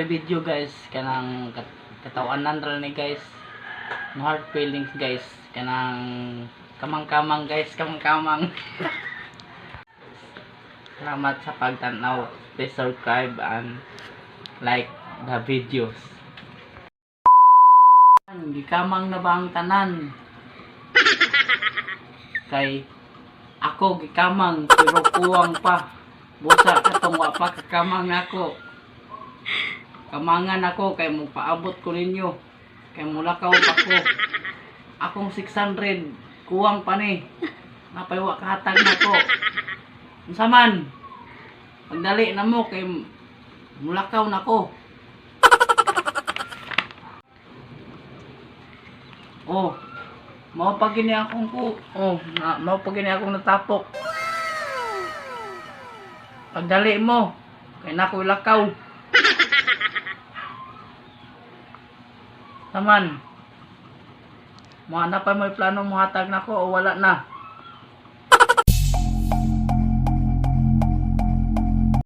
may video guys kanang katawanan ra ni guys. No hard feelings guys kanang kamang-kamang guys, kamang-kamang. Salamat sa pagtanaw. Please subscribe and like the videos. Gikamang na ba ang tanan? Kay ako gikamang pero kuwang pa. Busa katong wa pa kakamang ako. Kamangan ako kay mo paabot ko ninyo. Kay mulakaw pa ko. Akong 600 kuwang pa ni. Napay wa kahatag nako. Unsa man? Pagdali na mo kay mulakaw nako. Oh, mao pa gini akong mao pa gini akong natapok. Pagdali mo kay nako ilakaw. Taman. Mo na pa may plano mo hatag nako o wala na?